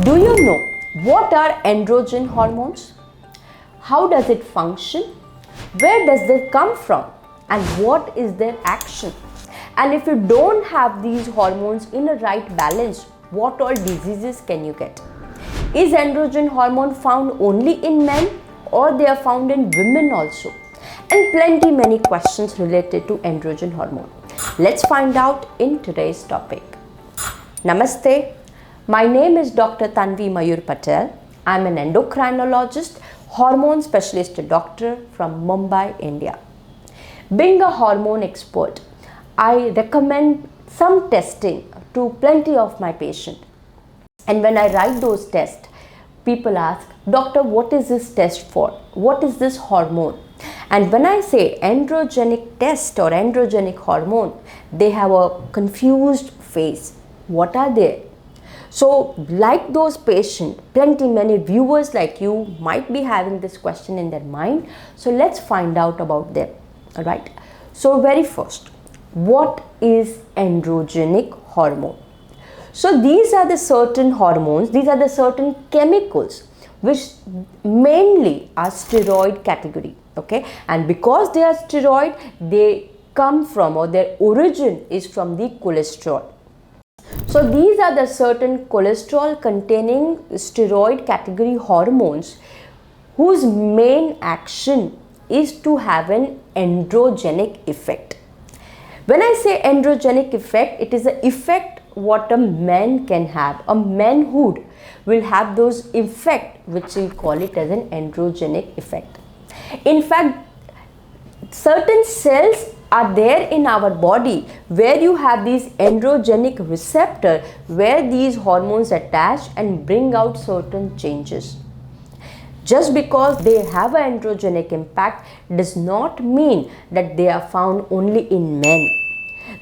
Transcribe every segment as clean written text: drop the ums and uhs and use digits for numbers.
Do you know what are androgen hormones? How does it function? Where does it come from? And what is their action? And if you don't have these hormones in a right balance, what all diseases can you get? Is androgen hormone found only in men or they are found in women also? And plenty many questions related to androgen hormone. Let's find out in today's topic. Namaste. My name is Dr. Tanvi Mayur Patel. I'm an endocrinologist, hormone specialist doctor from Mumbai, India. Being a hormone expert, I recommend some testing to plenty of my patients. And when I write those tests, people ask, Doctor, what is this test for? What is this hormone? And when I say androgenic test or androgenic hormone, they have a confused face. What are they? So like those patients, plenty many viewers like you might be having this question in their mind. So let's find out about them. Alright. So very first, what is androgenic hormone? So these are the certain hormones, these are the certain chemicals which mainly are steroid category. Okay. And because they are steroid, they come from or their origin is from the cholesterol. So these are the certain cholesterol containing steroid category hormones whose main action is to have an androgenic effect. When I say androgenic effect, it is an effect what a man can have. A manhood will have those effect which we call it as an androgenic effect. In fact, certain cells are there in our body where you have these androgenic receptor where these hormones attach and bring out certain changes. Just because they have an androgenic impact does not mean that they are found only in men.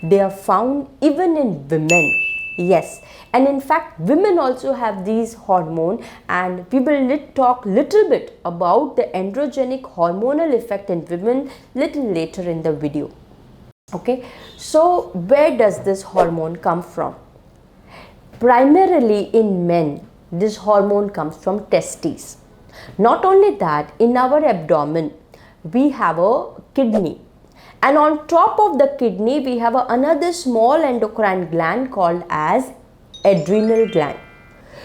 They are found even in women. Yes, and in fact women also have these hormones, and we will talk little bit about the androgenic hormonal effect in women little later in the video. Okay, so where does this hormone come from? Primarily in men, this hormone comes from testes. Not only that, in our abdomen we have a kidney, and on top of the kidney we have another small endocrine gland called as adrenal gland.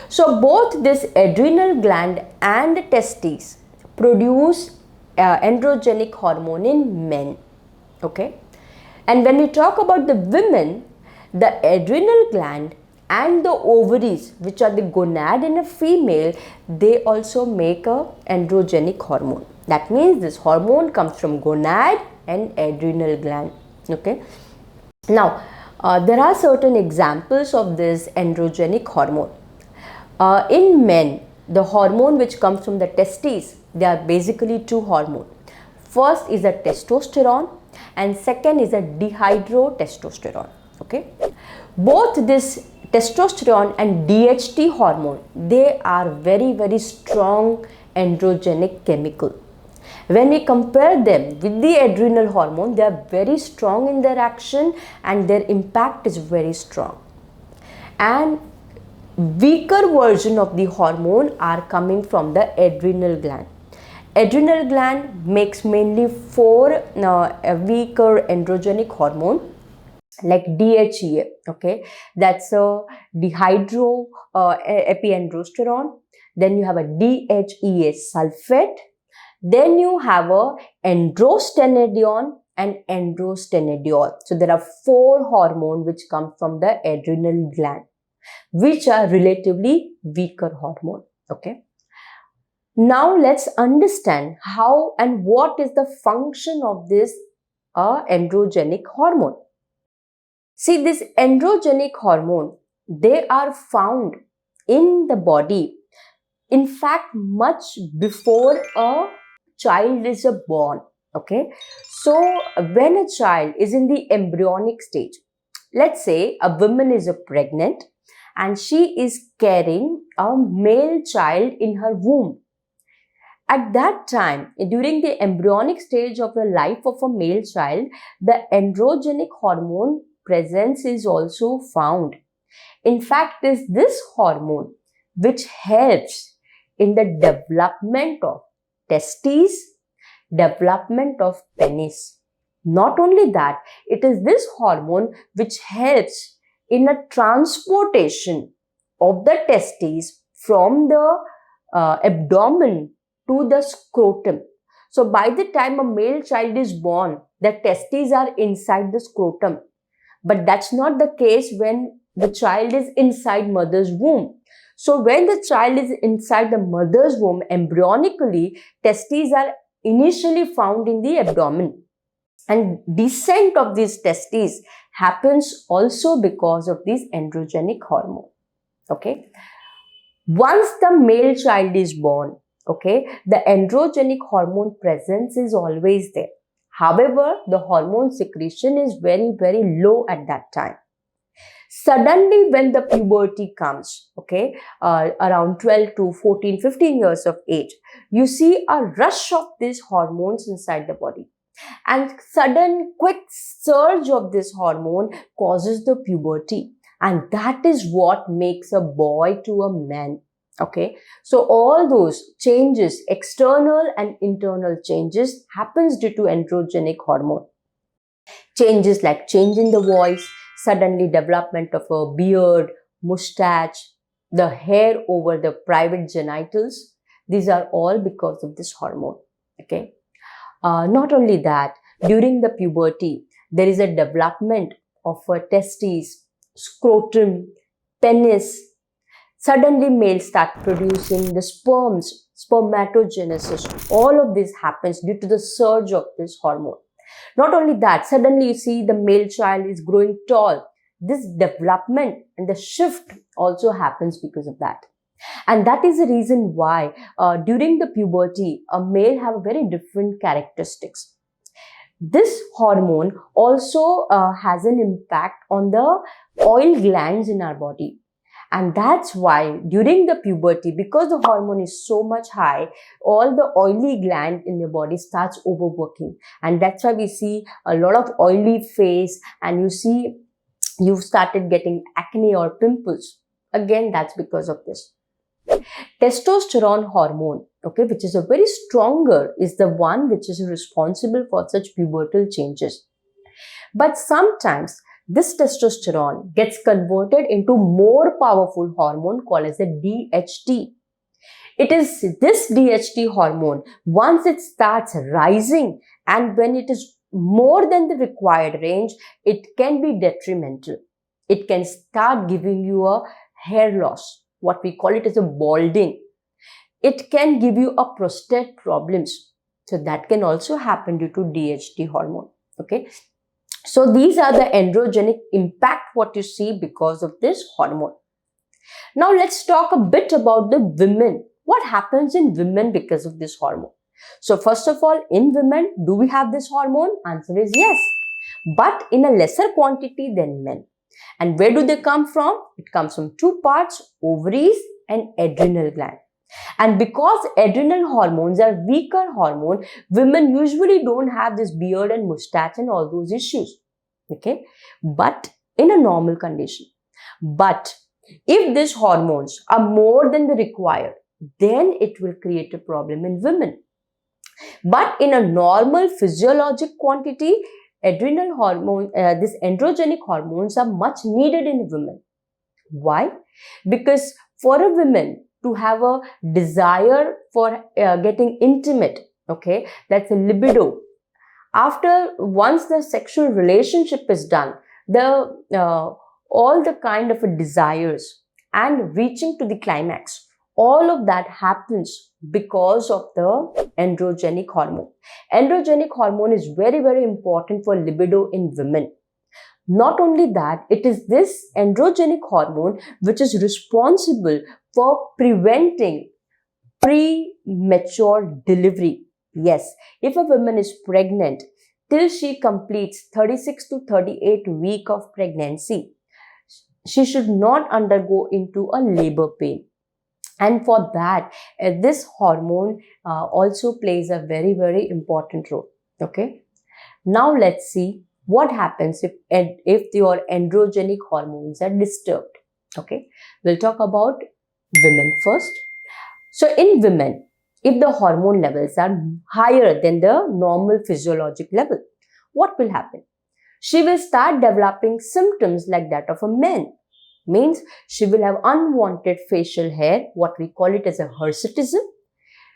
So both this adrenal gland and testes produce androgenic hormone in men. Okay, and when we talk about the women, the adrenal gland and the ovaries, which are the gonad in a female, they also make a androgenic hormone. That means this hormone comes from gonad and adrenal gland. Okay. Now, there are certain examples of this androgenic hormone. In men, the hormone which comes from the testes, there are basically two hormones. First is a testosterone and second is a dihydrotestosterone. Okay. Both this testosterone and DHT hormone, they are very strong androgenic chemical. When we compare them with the adrenal hormone, they are very strong in their action and their impact is very strong. And weaker version of the hormone are coming from the adrenal gland. Adrenal gland makes mainly four weaker androgenic hormone like DHEA. Okay, that's a dihydro epiandrosterone. Then you have a DHEA sulfate. Then you have a androstenedione and androstenediol. So there are four hormones which come from the adrenal gland, which are relatively weaker hormone. Okay. Now let's understand how and what is the function of this androgenic hormone. See, this androgenic hormone, they are found in the body, in fact, much before a child is born. Okay, so when a child is in the embryonic stage, let's say a woman is pregnant and she is carrying a male child in her womb. At that time, during the embryonic stage of the life of a male child, the androgenic hormone presence is also found. In fact, this hormone which helps in the development of testes, development of penis. Not only that, it is this hormone which helps in a transportation of the testes from the abdomen to the scrotum. So by the time a male child is born, the testes are inside the scrotum. But that's not the case when the child is inside mother's womb. So when the child is inside the mother's womb, embryonically, testes are initially found in the abdomen. And descent of these testes happens also because of this androgenic hormone. Okay. Once the male child is born, okay, the androgenic hormone presence is always there. However, the hormone secretion is very, very low at that time. Suddenly, when the puberty comes, okay, around 12 to 14, 15 years of age, you see a rush of these hormones inside the body. And sudden quick surge of this hormone causes the puberty. And that is what makes a boy to a man. Okay, so all those changes, external and internal changes, happens due to androgenic hormone. Changes like change in the voice, suddenly development of a beard, mustache, the hair over the private genitals. These are all because of this hormone. Okay. Not only that, during the puberty, there is a development of testes, scrotum, penis. Suddenly, males start producing the sperms, spermatogenesis. All of this happens due to the surge of this hormone. Not only that, suddenly you see the male child is growing tall. This development and the shift also happens because of that. And that is the reason why during the puberty, a male have very different characteristics. This hormone also has an impact on the oil glands in our body. And that's why during the puberty, because the hormone is so much high, all the oily gland in your body starts overworking. And that's why we see a lot of oily face, and you see you've started getting acne or pimples. Again, that's because of this. Testosterone hormone, okay, which is a very stronger, is the one which is responsible for such pubertal changes. But sometimes this testosterone gets converted into more powerful hormone called as the DHT. It is this DHT hormone, once it starts rising and when it is more than the required range, it can be detrimental. It can start giving you a hair loss, what we call it as a balding. It can give you a prostate problems. So that can also happen due to DHT hormone. Okay. So these are the androgenic impact what you see because of this hormone. Now let's talk a bit about the women. What happens in women because of this hormone? So first of all, in women, do we have this hormone? Answer is yes, but in a lesser quantity than men. And where do they come from? It comes from two parts, ovaries and adrenal gland. And because adrenal hormones are weaker hormone, women usually don't have this beard and mustache and all those issues. Okay, but in a normal condition. But if these hormones are more than the required, then it will create a problem in women. But in a normal physiologic quantity, adrenal hormone, these androgenic hormones are much needed in women. Why? Because for a woman to have a desire for getting intimate, okay, that's a libido. After once the sexual relationship is done, the all the kind of desires and reaching to the climax, all of that happens because of the androgenic hormone. Androgenic hormone is very, very important for libido in women. Not only that, it is this androgenic hormone which is responsible for preventing premature delivery. Yes, if a woman is pregnant, till she completes 36 to 38 weeks of pregnancy, she should not undergo into a labor pain. And for that, this hormone also plays a very, very important role. Okay. Now let's see what happens if your androgenic hormones are disturbed. Okay. We'll talk about women first. So in women, if the hormone levels are higher than the normal physiologic level, what will happen? She will start developing symptoms like that of a man. Means she will have unwanted facial hair, what we call it as a hirsutism.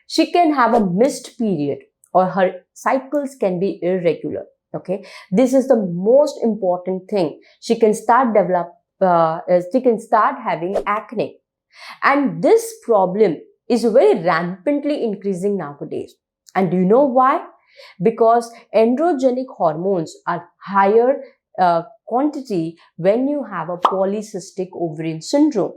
She can have a missed period, or her cycles can be irregular. Okay, this is the most important thing. She can start having acne, and this problem is very rampantly increasing nowadays. And do you know why? Because androgenic hormones are higher quantity when you have a polycystic ovarian syndrome.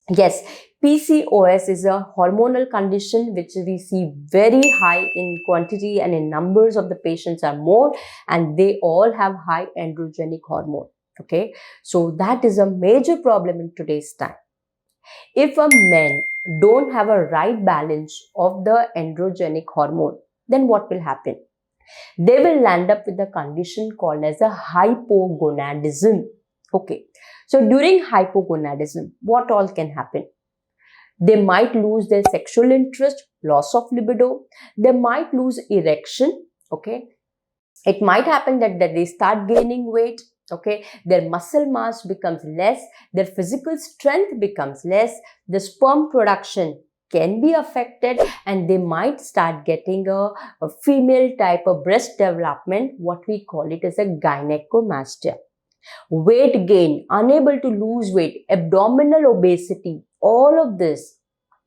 Yes, PCOS is a hormonal condition which we see very high in quantity, and in numbers of the patients are more, and they all have high androgenic hormone. Okay, so that is a major problem in today's time. If a man don't have a right balance of the androgenic hormone, then what will happen? They will land up with a condition called as a hypogonadism. Okay, so during hypogonadism, what all can happen? They might lose their sexual interest, loss of libido, they might lose erection. Okay, it might happen that they start gaining weight. Okay, their muscle mass becomes less, their physical strength becomes less, the sperm production can be affected, and they might start getting a female type of breast development, what we call it as a gynecomastia. Weight gain, unable to lose weight, abdominal obesity, all of this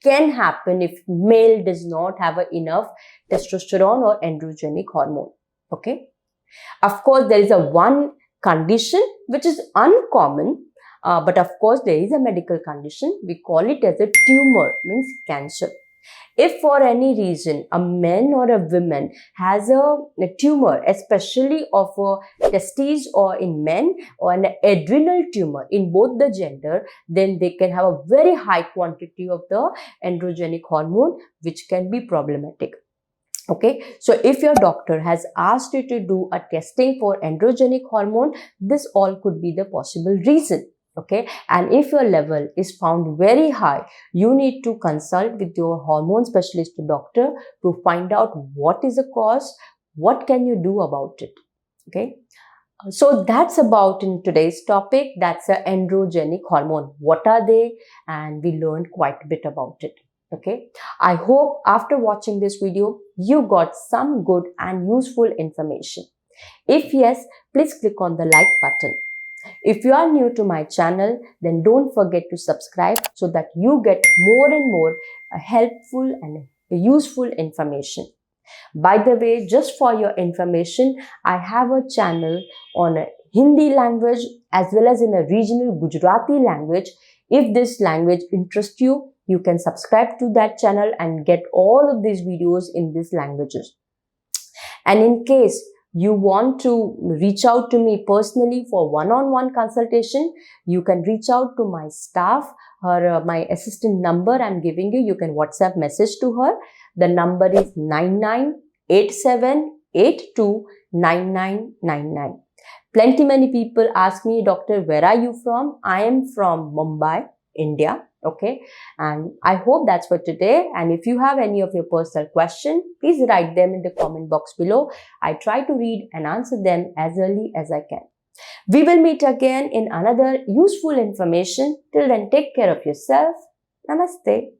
can happen if male does not have enough testosterone or androgenic hormone. Okay, of course there is a one condition which is uncommon, but of course there is a medical condition. We call it as a tumor, means cancer. If for any reason a man or a woman has a tumor, especially of testes or in men, or an adrenal tumor in both the gender, then they can have a very high quantity of the androgenic hormone, which can be problematic. Okay, so if your doctor has asked you to do a testing for androgenic hormone, this all could be the possible reason. Okay, and if your level is found very high, you need to consult with your hormone specialist doctor to find out what is the cause, what can you do about it. Okay, so that's about in today's topic. That's the androgenic hormone. What are they? And we learned quite a bit about it. Okay, I hope after watching this video, you got some good and useful information. If yes, please click on the like button. If you are new to my channel, then don't forget to subscribe so that you get more and more helpful and useful information. By the way, just for your information, I have a channel on a Hindi language as well as in a regional Gujarati language. If this language interests you, you can subscribe to that channel and get all of these videos in these languages. And in case you want to reach out to me personally for one-on-one consultation, you can reach out to my staff. My assistant number I'm giving you. You can WhatsApp message to her. The number is 9987829999. Plenty many people ask me, Doctor, where are you from? I am from Mumbai, India. Okay, and I hope that's for today. And if you have any of your personal questions, please write them in the comment box below. I try to read and answer them as early as I can. We will meet again in another useful information. Till then, take care of yourself. Namaste.